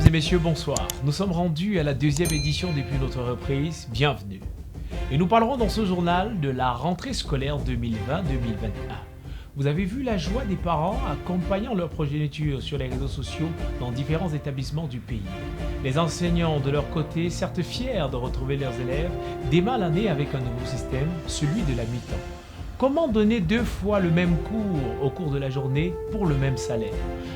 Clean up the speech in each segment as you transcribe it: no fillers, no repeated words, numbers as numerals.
et messieurs, bonsoir. Nous sommes rendus à la deuxième édition depuis notre reprise. Bienvenue. Et nous parlerons dans ce journal de la rentrée scolaire 2020-2021. Vous avez vu la joie des parents accompagnant leur progéniture sur les réseaux sociaux dans différents établissements du pays. Les enseignants, de leur côté, certes fiers de retrouver leurs élèves, démarrent l'année avec un nouveau système, celui de la mi-temps. Comment donner 2 fois le même cours au cours de la journée pour le même salaire?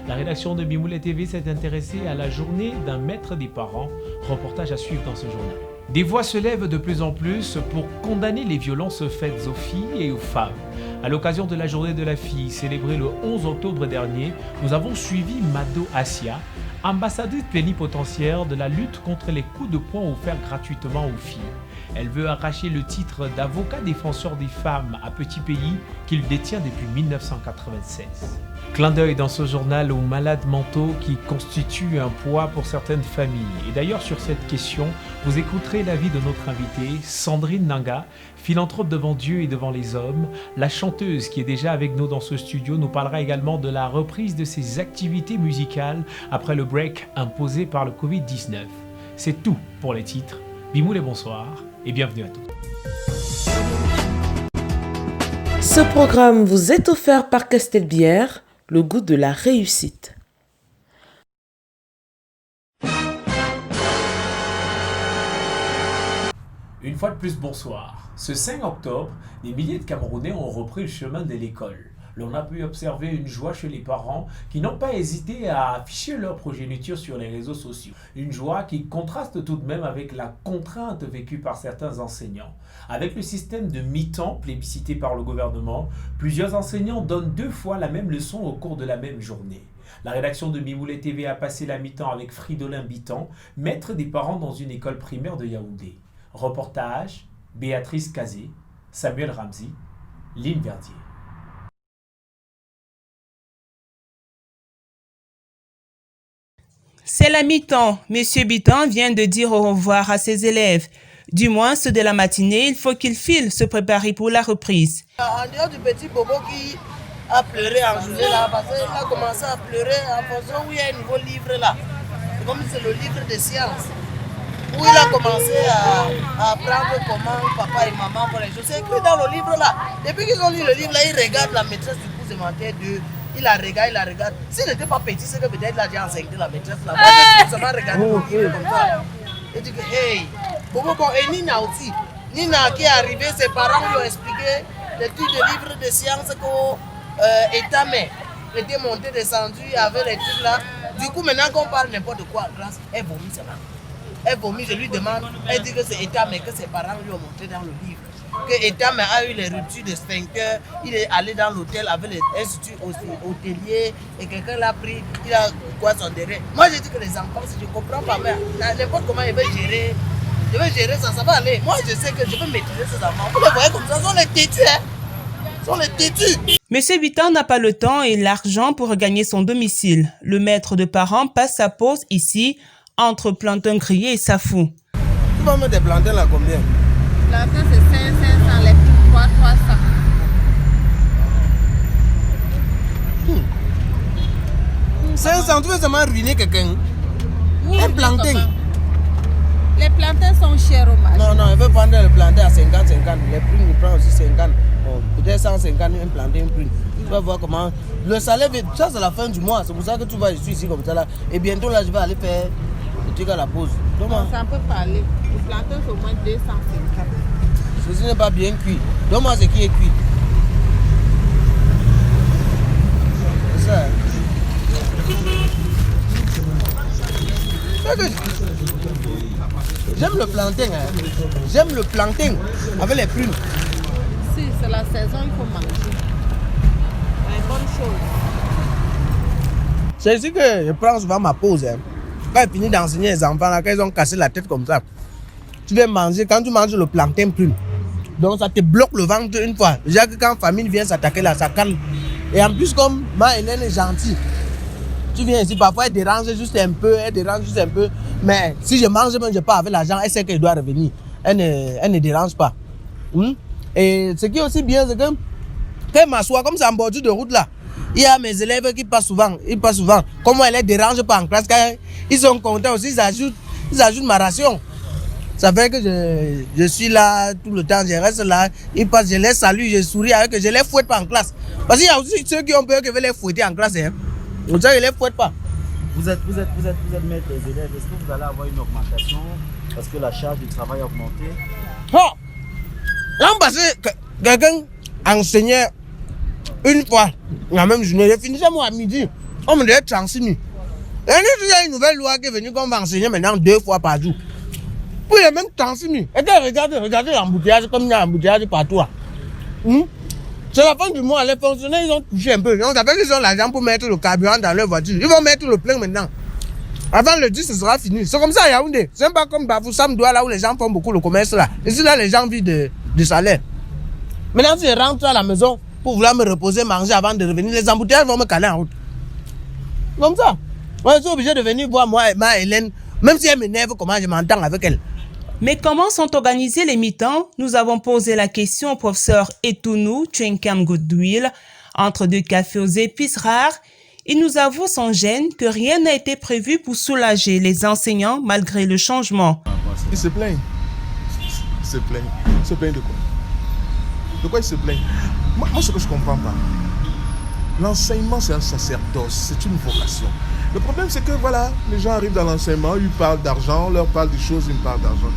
La rédaction de Bimoulé TV s'est intéressée à la journée d'un maître des parents. Reportage à suivre dans ce journal. Des voix se lèvent de plus en plus pour condamner les violences faites aux filles et aux femmes. À l'occasion de la journée de la fille célébrée le 11 octobre dernier, nous avons suivi Mado Assia, ambassadrice plénipotentiaire de la lutte contre les coups de poing offerts gratuitement aux filles. Elle veut arracher le titre d'avocat défenseur des femmes à Petit Pays qu'il détient depuis 1996. Clin d'œil dans ce journal aux malades mentaux qui constituent un poids pour certaines familles. Et d'ailleurs sur cette question, vous écouterez l'avis de notre invitée, Sandrine Nanga, philanthrope devant Dieu et devant les hommes. La chanteuse qui est déjà avec nous dans ce studio nous parlera également de la reprise de ses activités musicales après le break imposé par le Covid-19. C'est tout pour les titres. Bimoulé, bonsoir et bienvenue à tous. Ce programme vous est offert par Castelbière, le goût de la réussite. Une fois de plus, bonsoir. Ce 5 octobre, des milliers de Camerounais ont repris le chemin de l'école. L'on a pu observer une joie chez les parents qui n'ont pas hésité à afficher leur progéniture sur les réseaux sociaux. Une joie qui contraste tout de même avec la contrainte vécue par certains enseignants. Avec le système de mi-temps plébiscité par le gouvernement, plusieurs enseignants donnent 2 fois la même leçon au cours de la même journée. La rédaction de Bimoulé TV a passé la mi-temps avec Fridolin Bitan, maître des parents dans une école primaire de Yaoundé. Reportage, Béatrice Kazé, Samuel Ramzi, Lynn Verdier. C'est la mi-temps. Monsieur Bitan vient de dire au revoir à ses élèves. Du moins, ceux de la matinée, il faut qu'ils filent se préparer pour la reprise. En dehors du petit Bobo qui a pleuré en journée là, parce qu'il a commencé à pleurer en fonction où il y a un nouveau livre là. C'est comme si c'est le livre de sciences. Où il a commencé à apprendre comment papa et maman font les choses. C'est écrit dans le livre là. Depuis qu'ils ont lu le livre là, ils regardent la maîtresse du cours élémentaire 2. Il la regarde. S'il n'était pas petit, c'est que peut-être là j'ai enseigné la maîtresse là. Moi, j'ai seulement regardé le livre comme ça. Et dit que, hey, Bobo, et Nina aussi. Nina qui est arrivée, ses parents lui ont expliqué le type de livre de sciences que Etamé était monté, descendu avec les trucs là. Du coup, maintenant qu'on parle n'importe quoi, grâce, elle vomit seulement. Elle vomit, je lui demande, elle dit que c'est Etamé, que ses parents lui ont montré dans le livre. Que Etamé a eu les ruptures de sphincter, il est allé dans l'hôtel avec les instituts hôteliers et quelqu'un l'a pris, il a quoi son derrière. Moi j'ai dit que les enfants, si je comprends pas, mais n'importe comment ils veulent gérer, je vais gérer ça, ça va aller. Moi je sais que je peux maîtriser ces enfants. Vous les voyez comme ça, ils sont les têtus, hein. Ils sont les têtus. Monsieur Bitan n'a pas le temps et l'argent pour regagner son domicile. Le maître de parents passe sa pause ici, entre plantain grillé et safou. Tu vas mettre des plantains là combien? Plantain c'est 500, les plus 300. 500, tu veux seulement ruiner quelqu'un? Oui, un plantain. Les plantains sont chers au marché. Non, il veut prendre le plantain à 50. Les prunes, il prend aussi 50. Bon, peut-être 150, un plantain, une prune. Tu vas voir comment. Le salaire, ça c'est la fin du mois. C'est pour ça que tu vois, je suis ici comme ça là. Et bientôt là, je vais aller faire le truc à la pause. Non, ça peut parler. Le plantain c'est au moins 250. Ceci n'est pas bien cuit. Donne-moi ce qui est cuit. C'est ça. J'aime le plantain. Hein. J'aime le plantain avec les prunes. Si, c'est la saison, il faut manger. C'est une bonne chose. C'est ici que je prends souvent ma pause. Hein. Quand je finis d'enseigner les enfants, là, quand ils ont cassé la tête comme ça, tu viens manger, quand tu manges le plantain prune, donc ça te bloque le ventre une fois. Déjà que quand famine vient s'attaquer là, ça calme. Et en plus, comme ma Hélène est gentille, tu viens ici, parfois elle dérange juste un peu, mais si je mange, même je pars avec l'argent, elle sait qu'elle doit revenir. Elle ne dérange pas. Et ce qui est aussi bien, c'est que quand elle m'assoit comme ça en bordure de route là, Il y a mes élèves qui passent souvent. Ils passent souvent. Comment elle les dérange pas en classe, quand ils sont contents aussi, ils ajoutent ma ration. Ça fait que je suis là tout le temps, je reste là. Ils passent, je les salue, je souris avec eux, je les fouette pas en classe. Parce qu'il y a aussi ceux qui ont peur que je vais les fouetter en classe. Hein. Donc ça, je les fouette pas. Vous êtes maître des élèves. Est-ce que vous allez avoir une augmentation parce que la charge du travail a augmenté? Oh! L'an passé, quelqu'un enseignait une fois la même journée. Je finissais moi à midi. On me donnait 36 000. Et il y a une nouvelle loi qui est venue qu'on va enseigner maintenant 2 fois par jour. Puis il y a même 36 000. Et regardez l'embouteillage comme il y a l'embouteillage partout. C'est la fin du mois, les fonctionnaires, ils ont touché un peu. Donc, ça fait qu'ils ont l'argent pour mettre le carburant dans leur voiture. Ils vont mettre le plein maintenant. Avant le 10, ce sera fini. C'est comme ça à Yaoundé. C'est pas comme Bafoussam Douala là où les gens font beaucoup le commerce là. Ici, là, les gens vivent de salaire. Maintenant, si je rentre à la maison pour vouloir me reposer, manger avant de revenir, les embouteillages vont me caler en route. Comme ça. Moi, je suis obligé de venir voir moi, ma Hélène, même si elle m'énerve, comment je m'entends avec elle. Mais comment sont organisés les mi-temps? Nous avons posé la question au professeur Etounou Tchenkam Goodwill, entre 2 cafés aux épices rares. Il nous avoue sans gêne que rien n'a été prévu pour soulager les enseignants malgré le changement. Ils se plaignent. Ils se plaignent. Ils se plaignent de quoi? De quoi ils se plaignent? Moi, ce que je ne comprends pas, l'enseignement, c'est un sacerdoce, c'est une vocation. Le problème, c'est que voilà, les gens arrivent dans l'enseignement, ils parlent d'argent, on leur parle des choses, ils me parlent d'argent.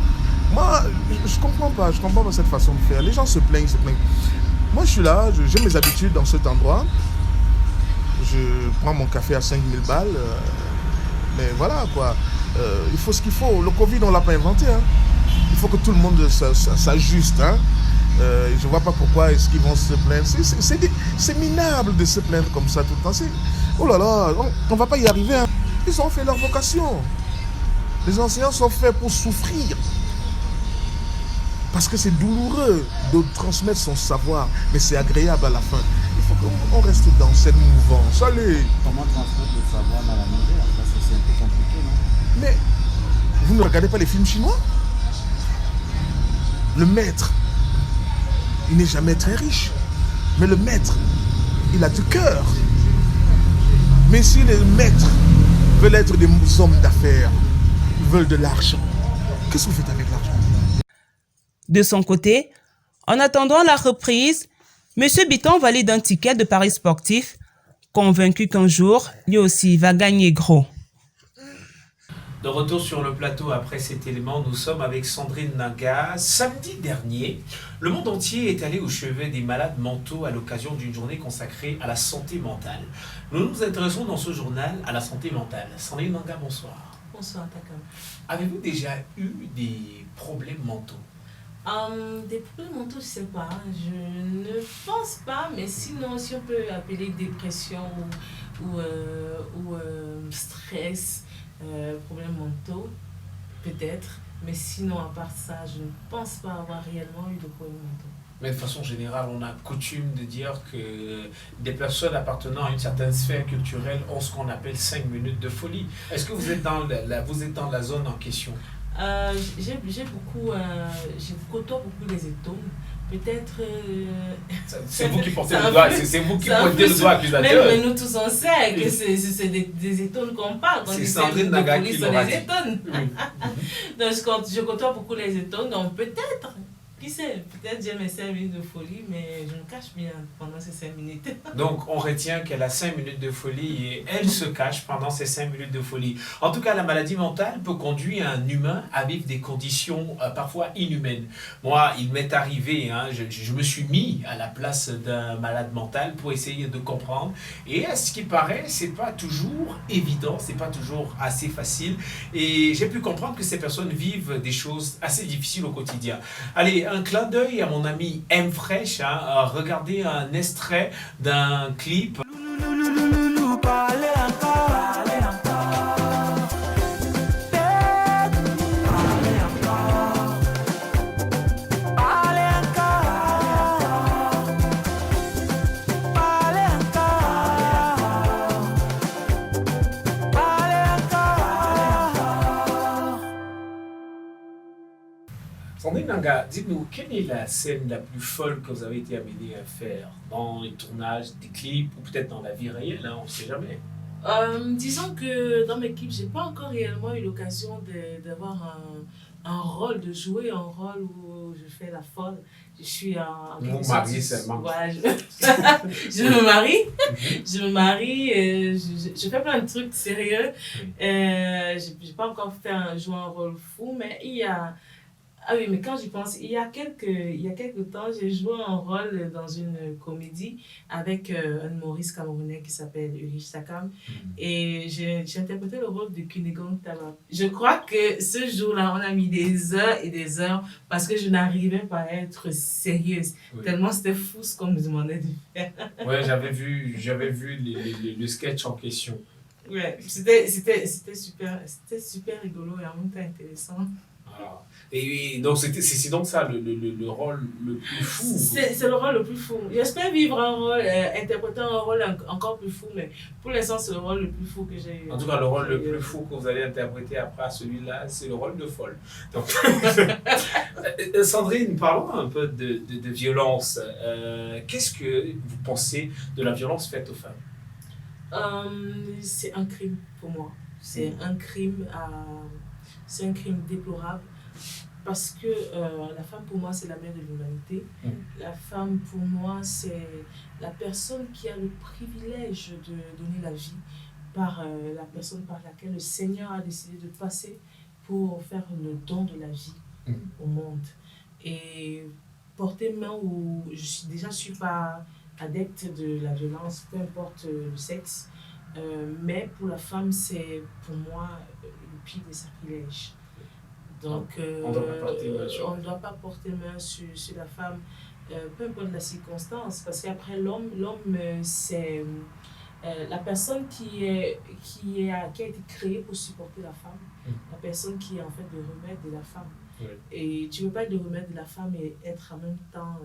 Moi, je ne comprends pas cette façon de faire. Les gens se plaignent, Moi, je suis là, j'ai mes habitudes dans cet endroit. Je prends mon café à 5 000 balles. Mais voilà, quoi. Il faut ce qu'il faut. Le Covid, on ne l'a pas inventé. Hein. Il faut que tout le monde s'ajuste. Hein. Je ne vois pas pourquoi est-ce qu'ils vont se plaindre. C'est minable de se plaindre comme ça tout le temps. Oh là là, on ne va pas y arriver. Hein. Ils ont fait leur vocation. Les enseignants sont faits pour souffrir. Parce que c'est douloureux de transmettre son savoir, mais c'est agréable à la fin. Il faut qu'on reste dans cette mouvance. Allez. Comment transmettre le savoir dans la misère? C'est un peu compliqué, non? Mais vous ne regardez pas les films chinois? Le maître, il n'est jamais très riche. Mais le maître, il a du cœur. Mais si les maîtres veulent être des hommes d'affaires, ils veulent de l'argent, qu'est-ce que vous faites avec l'argent? De son côté, en attendant la reprise, M. Bitton valide un ticket de paris sportif, convaincu qu'un jour, lui aussi va gagner gros. De retour sur le plateau après cet élément, nous sommes avec Sandrine Naga. Samedi dernier, le monde entier est allé au chevet des malades mentaux à l'occasion d'une journée consacrée à la santé mentale. Nous nous intéressons dans ce journal à la santé mentale. Sandrine Naga, bonsoir. Bonsoir, Takam. Avez-vous déjà eu des problèmes mentaux? Des problèmes mentaux, je ne sais pas. Je ne pense pas, mais sinon, si on peut appeler dépression ou stress, problèmes mentaux, peut-être. Mais sinon, à part ça, je ne pense pas avoir réellement eu de problèmes mentaux. Mais de façon générale, on a coutume de dire que des personnes appartenant à une certaine sphère culturelle ont ce qu'on appelle 5 minutes de folie. Est-ce que vous êtes dans la zone en question? Je côtoie beaucoup les étones. Peut-être. C'est vous qui portez le doigt, c'est vous qui pointez le doigt accusateur. Mais nous tous on sait que c'est des étones qu'on parle. C'est Sandrine Naga qui l'aura dit. Donc je côtoie beaucoup les étones, donc peut-être. Qui sait, peut-être j'ai mes 5 minutes de folie, mais je me cache bien pendant ces 5 minutes. Donc on retient qu'elle a 5 minutes de folie et elle se cache pendant ces 5 minutes de folie. En tout cas, la maladie mentale peut conduire un humain à vivre des conditions parfois inhumaines. Moi, il m'est arrivé, je me suis mis à la place d'un malade mental pour essayer de comprendre. Et à ce qui paraît, c'est pas toujours évident, c'est pas toujours assez facile. Et j'ai pu comprendre que ces personnes vivent des choses assez difficiles au quotidien. Allez, un clin d'œil à mon ami M Fresh, regardez un extrait d'un clip. Sandrine Nanga, dites-nous, quelle est la scène la plus folle que vous avez été amenée à faire dans les tournages, des clips ou peut-être dans la vie réelle, hein, on ne sait jamais. Disons que dans mes clips, j'ai pas encore réellement eu l'occasion d'avoir un rôle, de jouer un rôle où je fais la folle. Je suis en Vous vous mariez seulement. Voilà, je me marie. Je me marie, je fais plein de trucs sérieux. J'ai pas encore joué un rôle fou, mais il y a... Ah oui, mais quand j'y pense, il y a quelques temps, j'ai joué un rôle dans une comédie avec un humoriste camerounais qui s'appelle Ulrich Sakam. Et j'ai interprété le rôle de Cunégonde Taba. Je crois que ce jour-là, on a mis des heures et des heures parce que je n'arrivais pas à être sérieuse. Oui. Tellement c'était fou ce qu'on me demandait de faire. Ouais, j'avais vu le sketch en question. Ouais, c'était super rigolo et en même temps intéressant. Ah. Et donc c'est donc ça le rôle le plus fou. C'est le rôle le plus fou. J'espère vivre un rôle, interpréter un rôle encore plus fou, mais pour l'instant c'est le rôle le plus fou que j'ai eu. En tout cas, le rôle le plus fou que vous allez interpréter après celui-là, c'est le rôle de folle. Donc, Sandrine, parlons un peu de violence. Qu'est-ce que vous pensez de la violence faite aux femmes? C'est un crime pour moi. C'est un crime déplorable parce que la femme pour moi c'est la mère de l'humanité. La femme pour moi c'est la personne qui a le privilège de donner la vie par la personne par laquelle le Seigneur a décidé de passer pour faire le don de la vie au monde. Et porter main où je suis pas adepte de la violence, peu importe le sexe. Mais pour la femme, c'est pour moi le pire des sacrilèges. Donc, on ne doit pas porter main sur la femme, peu importe la circonstance, parce qu'après l'homme c'est la personne qui a été créée pour supporter la femme, la personne qui est en fait le remède de la femme. Oui. Et tu ne veux pas être le remède de la femme et être en même temps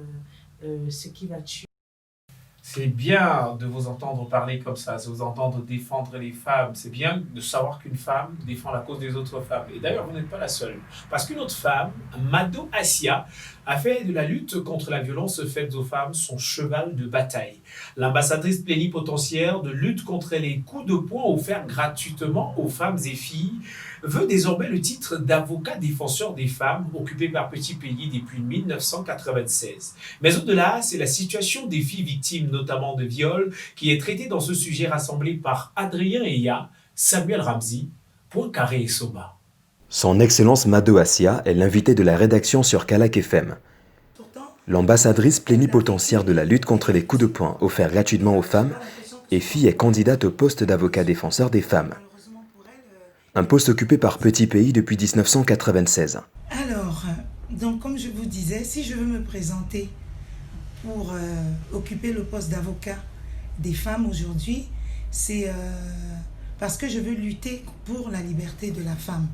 ce qui va tuer. C'est bien de vous entendre parler comme ça, de vous entendre défendre les femmes. C'est bien de savoir qu'une femme défend la cause des autres femmes. Et d'ailleurs, vous n'êtes pas la seule. Parce qu'une autre femme, Mado Assia, a fait de la lutte contre la violence faite aux femmes son cheval de bataille. L'ambassadrice plénipotentiaire de lutte contre les coups de poing offerts gratuitement aux femmes et filles veut désormais le titre d'avocat défenseur des femmes occupé par Petit Pays depuis 1996. Mais au-delà, c'est la situation des filles victimes, notamment de viol, qui est traitée dans ce sujet rassemblé par Adrien Eya, Samuel Ramzi, Poincaré et Soba. Son Excellence Mado Assia est l'invité de la rédaction sur Calac FM. L'ambassadrice plénipotentiaire de la lutte contre les coups de poing offerts gratuitement aux femmes et filles est candidate au poste d'avocat défenseur des femmes. Un poste occupé par Petit Pays depuis 1996. Alors, donc comme je vous disais, si je veux me présenter pour occuper le poste d'avocat des femmes aujourd'hui, c'est parce que je veux lutter pour la liberté de la femme.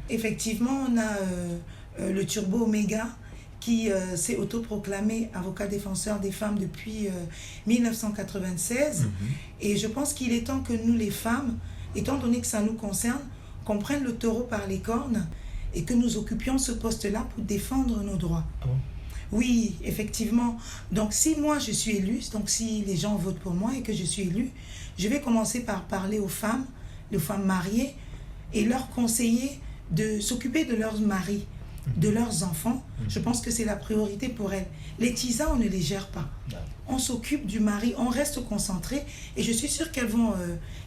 Effectivement, on a le Turbo Omega qui s'est autoproclamé avocat défenseur des femmes depuis 1996. Et je pense qu'il est temps que nous, les femmes, étant donné que ça nous concerne, qu'on prenne le taureau par les cornes et que nous occupions ce poste-là pour défendre nos droits. Oui, effectivement. Donc, si moi, je suis élue, donc si les gens votent pour moi et que je suis élue, je vais commencer par parler aux femmes mariées et leur conseiller de s'occuper de leurs maris, de leurs enfants. Je pense que c'est la priorité pour elles. Les tisas, on ne les gère pas. On s'occupe du mari, on reste concentré et je suis sûre qu'elles vont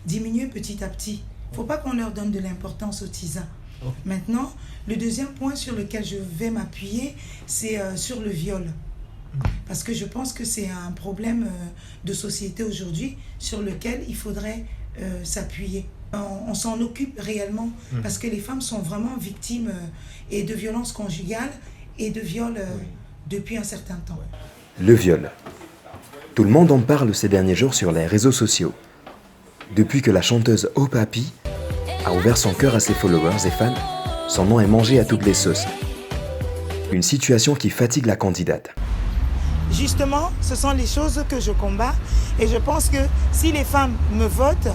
diminuer petit à petit. Il ne faut pas qu'on leur donne de l'importance aux tisas. Maintenant, le deuxième point sur lequel je vais m'appuyer, c'est sur le viol. Parce que je pense que c'est un problème de société aujourd'hui sur lequel il faudrait s'appuyer. On s'en occupe réellement parce que les femmes sont vraiment victimes et de violences conjugales et de viols depuis un certain temps. Le viol. Tout le monde en parle ces derniers jours sur les réseaux sociaux. Depuis que la chanteuse Oh Papi a ouvert son cœur à ses followers et fans, son nom est mangé à toutes les sauces. Une situation qui fatigue la candidate. Justement, ce sont les choses que je combats et je pense que si les femmes me votent,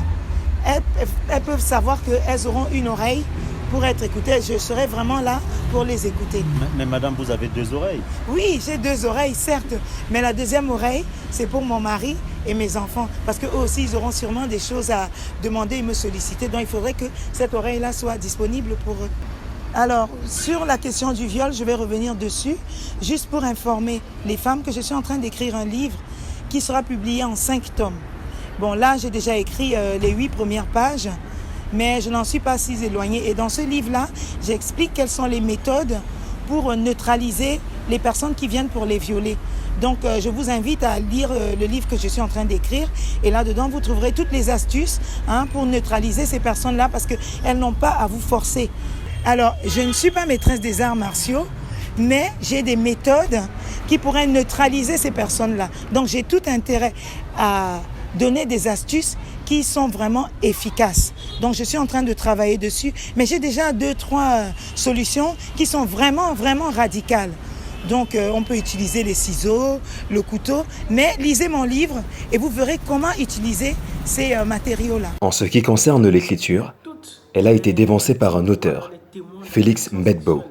elles peuvent savoir qu'elles auront une oreille pour être écoutées. Je serai vraiment là pour les écouter. Mais madame, vous avez 2 oreilles. Oui, j'ai 2 oreilles, certes. Mais la deuxième oreille, c'est pour mon mari et mes enfants. Parce qu'eux aussi, ils auront sûrement des choses à demander et me solliciter. Donc, il faudrait que cette oreille-là soit disponible pour eux. Alors, sur la question du viol, je vais revenir dessus, juste pour informer les femmes que je suis en train d'écrire un livre qui sera publié en 5 tomes. Bon, là, j'ai déjà écrit les 8 premières pages, mais je n'en suis pas si éloignée. Et dans ce livre-là, j'explique quelles sont les méthodes pour neutraliser les personnes qui viennent pour les violer. Donc, je vous invite à lire le livre que je suis en train d'écrire. Et là-dedans, vous trouverez toutes les astuces pour neutraliser ces personnes-là parce qu'elles n'ont pas à vous forcer. Alors, je ne suis pas maîtresse des arts martiaux, mais j'ai des méthodes qui pourraient neutraliser ces personnes-là. Donc, j'ai tout intérêt à donner des astuces qui sont vraiment efficaces. Donc, je suis en train de travailler dessus, mais j'ai déjà 2-3 solutions qui sont vraiment, vraiment radicales. Donc, on peut utiliser les ciseaux, le couteau, mais lisez mon livre et vous verrez comment utiliser ces matériaux-là. En ce qui concerne l'écriture, elle a été dévancée par un auteur, Félix Mbetbo.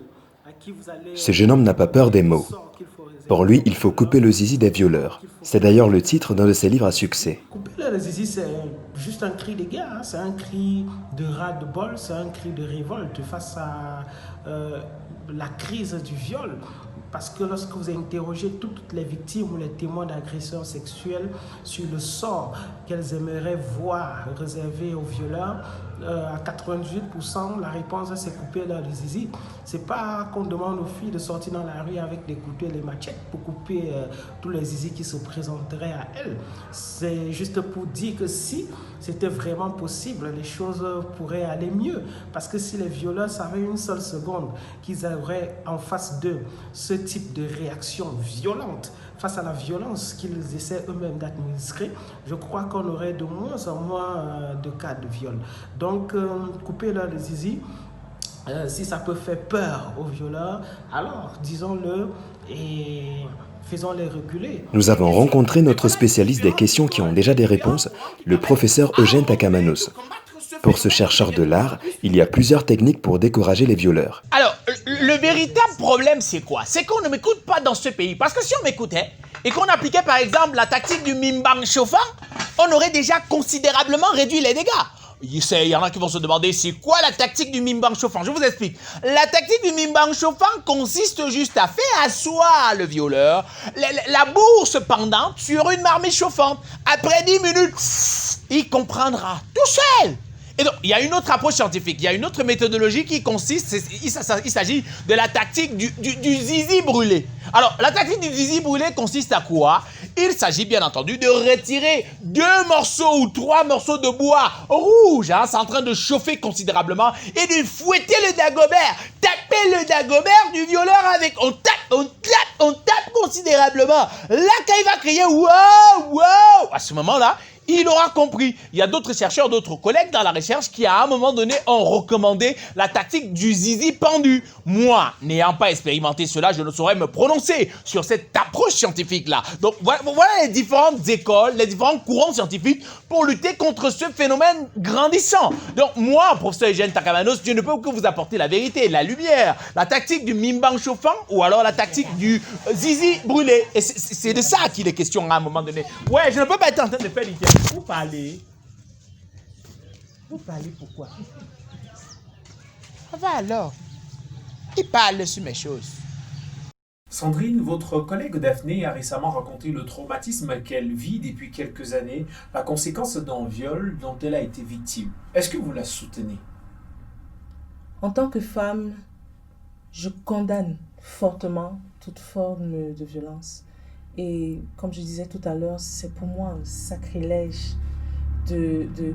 Ce jeune homme n'a pas peur des mots. Pour lui, il faut couper le zizi des violeurs. C'est d'ailleurs le titre d'un de ses livres à succès. Couper le zizi, c'est juste un cri de guerre, c'est un cri de ras-de-bol, c'est un cri de révolte face à la crise du viol. Parce que lorsque vous interrogez toutes les victimes ou les témoins d'agressions sexuelles sur le sort qu'elles aimeraient voir réservé aux violeurs, à 98%, la réponse c'est couper leur zizi. C'est pas qu'on demande aux filles de sortir dans la rue avec des couteaux et des machettes pour couper tous les zizi qui se présenteraient à elles. C'est juste pour dire que si c'était vraiment possible, les choses pourraient aller mieux. Parce que si les violeurs savaient une seule seconde qu'ils auraient en face d'eux ce type de réaction violente face à la violence qu'ils essaient eux-mêmes d'administrer, je crois qu'on aurait de moins en moins de cas de viol. Donc, couper leur zizi, si ça peut faire peur aux violeurs, alors disons-le et faisons-les reculer. Nous avons rencontré notre spécialiste des questions qui ont déjà des réponses, le professeur Eugène Takamanos. Pour ce chercheur de l'art, il y a plusieurs techniques pour décourager les violeurs. Alors, le véritable problème, c'est quoi? C'est qu'on ne m'écoute pas dans ce pays. Parce que si on m'écoutait et qu'on appliquait par exemple la tactique du mimbang chauffant, on aurait déjà considérablement réduit les dégâts. Il y en a qui vont se demander c'est quoi la tactique du mimbang chauffant. Je vous explique. La tactique du mimbang chauffant consiste juste à faire asseoir le violeur, la bourse pendante sur une marmite chauffante. Après 10 minutes, il comprendra tout seul. Et donc, il y a une autre approche scientifique, il y a une autre méthodologie qui consiste, il s'agit de la tactique du zizi brûlé. Alors, la tactique du zizi brûlé consiste à quoi? Il s'agit bien entendu de retirer 2 morceaux ou 3 morceaux de bois rouge, c'est en train de chauffer considérablement, et de fouetter le dagobert, taper le dagobert du violeur avec, on tape considérablement. Là, quand il va crier « wow, wow », à ce moment-là, il aura compris. Il y a d'autres chercheurs, d'autres collègues dans la recherche qui, à un moment donné, ont recommandé la tactique du zizi pendu. Moi, n'ayant pas expérimenté cela, je ne saurais me prononcer sur cette approche scientifique-là. Donc, voilà les différentes écoles, les différents courants scientifiques pour lutter contre ce phénomène grandissant. Donc, moi, professeur Eugène Takamanos, je ne peux que vous apporter la vérité, la lumière, la tactique du mimbang chauffant ou alors la tactique du zizi brûlé. Et c'est de ça qu'il est question à un moment donné. Ouais, je ne peux pas être en train de faire l'idée. Vous parlez. Vous parlez pourquoi? Ça va alors. Il parle sur mes choses. Sandrine, votre collègue Daphné a récemment raconté le traumatisme qu'elle vit depuis quelques années, la conséquence d'un viol dont elle a été victime. Est-ce que vous la soutenez? En tant que femme, je condamne fortement toute forme de violence. Et comme je disais tout à l'heure, c'est pour moi un sacrilège de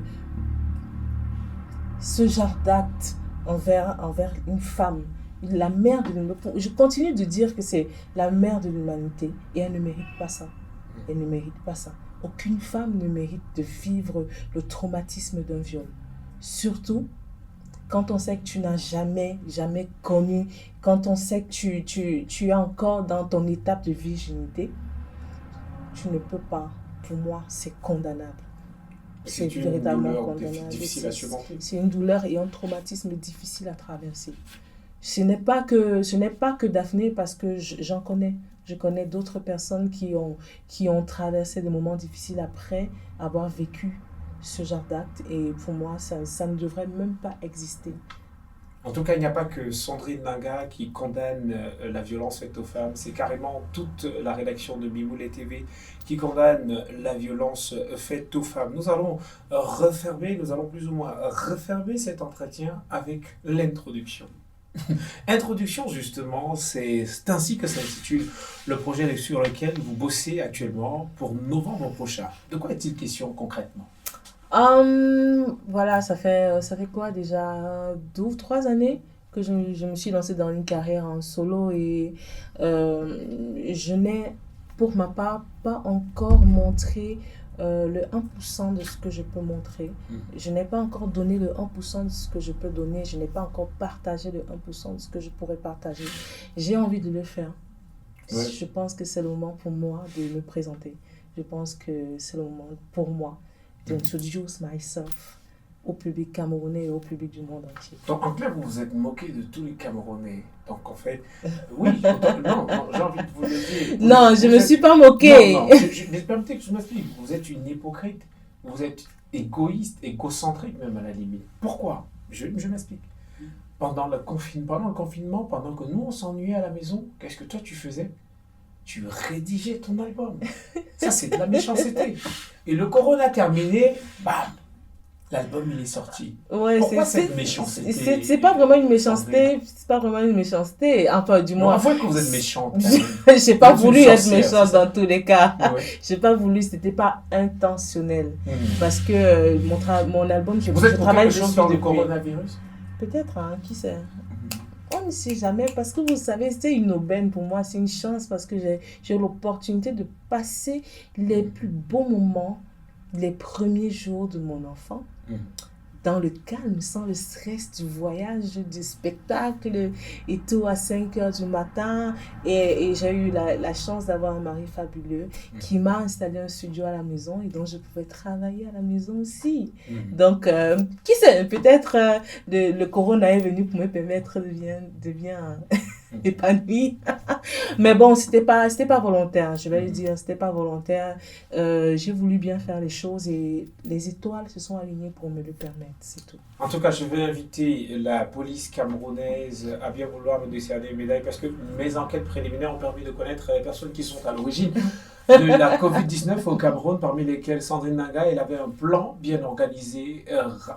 ce genre d'acte envers une femme, la mère de l'humanité. Je continue de dire que c'est la mère de l'humanité et elle ne mérite pas ça. Elle ne mérite pas ça. Aucune femme ne mérite de vivre le traumatisme d'un viol. Surtout quand on sait que tu n'as jamais connu, quand on sait que tu es encore dans ton étape de virginité. Tu ne peux pas, pour moi, c'est condamnable. C'est une véritablement douleur condamnable. difficile à surmonter. C'est une douleur et un traumatisme difficile à traverser. Ce n'est pas que Daphné, parce que j'en connais. Je connais d'autres personnes qui ont traversé des moments difficiles après avoir vécu ce genre d'acte. Et pour moi, ça ne devrait même pas exister. En tout cas, il n'y a pas que Sandrine Nanga qui condamne la violence faite aux femmes. C'est carrément toute la rédaction de Mimoulé TV qui condamne la violence faite aux femmes. Nous allons plus ou moins refermer cet entretien avec l'introduction. Introduction, justement, c'est ainsi que s'intitule le projet sur lequel vous bossez actuellement pour novembre prochain. De quoi est-il question concrètement? Voilà, ça fait quoi déjà 2 ou 3 années que je me suis lancée dans une carrière en solo et je n'ai pour ma part pas encore montré le 1% de ce que je peux montrer. Je n'ai pas encore donné le 1% de ce que je peux donner. Je n'ai pas encore partagé le 1% de ce que je pourrais partager. J'ai envie de le faire. Ouais. Je pense que c'est le moment pour moi de me présenter. Je pense que c'est le moment pour moi d'introduce myself au public camerounais et au public du monde entier. Donc, en clair, vous vous êtes moqué de tous les Camerounais. Donc, en fait, oui, non, j'ai envie de vous le dire. Non, je ne me suis pas moqué. Non, permettez que je m'explique. Vous êtes une hypocrite. Vous êtes égoïste, égocentrique même à la limite. Pourquoi? Je m'explique. Pendant le confinement, pendant que nous, on s'ennuyait à la maison, qu'est-ce que toi, tu faisais? Tu rédigeais ton album. Ça, c'est de la méchanceté. Et le corona terminé, bam, l'album, il est sorti. Ouais, pourquoi cette méchanceté? C'est pas vraiment une méchanceté. C'est pas vraiment une méchanceté. Enfin, du moins. On voit que vous êtes méchante. J'ai pas voulu être méchante dans tous les cas. Ouais. J'ai pas voulu, c'était pas intentionnel. Parce que mon album, je travaille dessus depuis. Le coronavirus? Peut-être, hein, qui sait? On ne sait jamais, parce que vous savez, c'est une aubaine pour moi, c'est une chance parce que j'ai l'opportunité de passer les plus beaux moments, les premiers jours de mon enfant, dans le calme, sans le stress du voyage, du spectacle et tout à 5h du matin. Et j'ai eu la chance d'avoir un mari fabuleux qui m'a installé un studio à la maison et donc je pouvais travailler à la maison aussi. Donc, qui sait, peut-être le corona est venu pour me permettre de bien épanoui. Mais bon, c'était pas volontaire, je vais le dire, c'était pas volontaire. J'ai voulu bien faire les choses et les étoiles se sont alignées pour me le permettre, c'est tout. En tout cas, je vais inviter la police camerounaise à bien vouloir me décerner une médaille parce que mes enquêtes préliminaires ont permis de connaître les personnes qui sont à l'origine de la Covid-19 au Cameroun, parmi lesquelles Sandrine Nanga. Elle avait un plan bien organisé,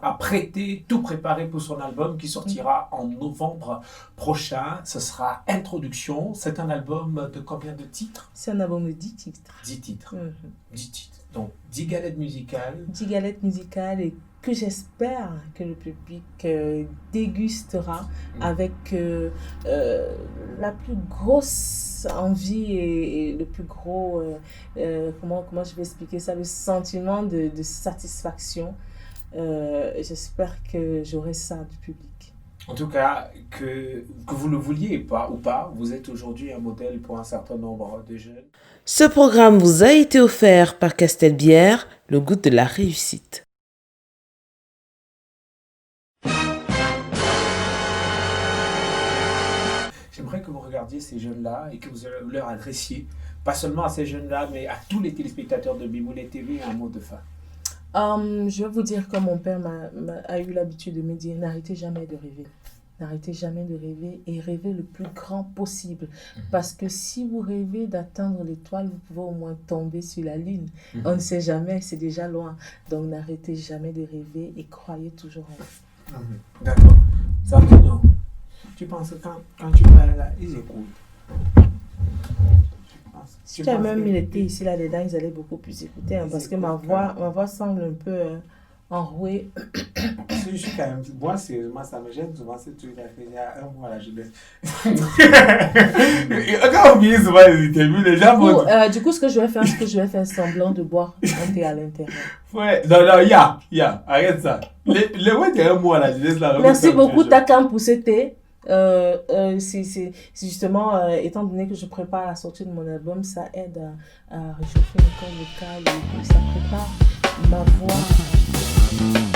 à prêter, tout préparé pour son album qui sortira en novembre prochain. Ce sera Introduction. C'est un album de combien de titres? C'est un album de 10 titres. 10 titres. 10 titres. Donc 10 galettes musicales. 10 galettes musicales et que j'espère que le public dégustera avec la plus grosse envie et le plus gros, comment je vais expliquer ça, le sentiment de satisfaction. J'espère que j'aurai ça du public. En tout cas, que vous le vouliez ou pas, vous êtes aujourd'hui un modèle pour un certain nombre de jeunes. Ce programme vous a été offert par Castelbière, le goût de la réussite. J'aimerais que vous regardiez ces jeunes-là et que vous leur adressiez, pas seulement à ces jeunes-là, mais à tous les téléspectateurs de Mimoulé TV, un mot de fin. Je vais vous dire comme mon père a eu l'habitude de me dire, n'arrêtez jamais de rêver. N'arrêtez jamais de rêver et rêvez le plus grand possible. Parce que si vous rêvez d'atteindre l'étoile, vous pouvez au moins tomber sur la lune. On ne sait jamais, c'est déjà loin. Donc n'arrêtez jamais de rêver et croyez toujours en vous. D'accord. Sandrine, tu penses que quand tu parles là, ils écoutent? Si tu as même mis les thés ici là-dedans, ils allaient beaucoup plus écouter. Parce que ma voix semble un peu enrouée. Je suis quand même... Moi, sérieusement, ça me gêne souvent ce truc-là. Il y a un mois là, je laisse. Quand on finit souvent les interviews, les gens du coup, ce que je vais faire semblant de boire un thé à l'intérieur. Ouais, non, il y a. Arrête ça. Le mois, il y a un mois là, je laisse là. Merci beaucoup, Takam, pour ce thé. C'est justement, étant donné que je prépare la sortie de mon album, ça aide à réchauffer le corps vocal et ça prépare ma voix Thank you.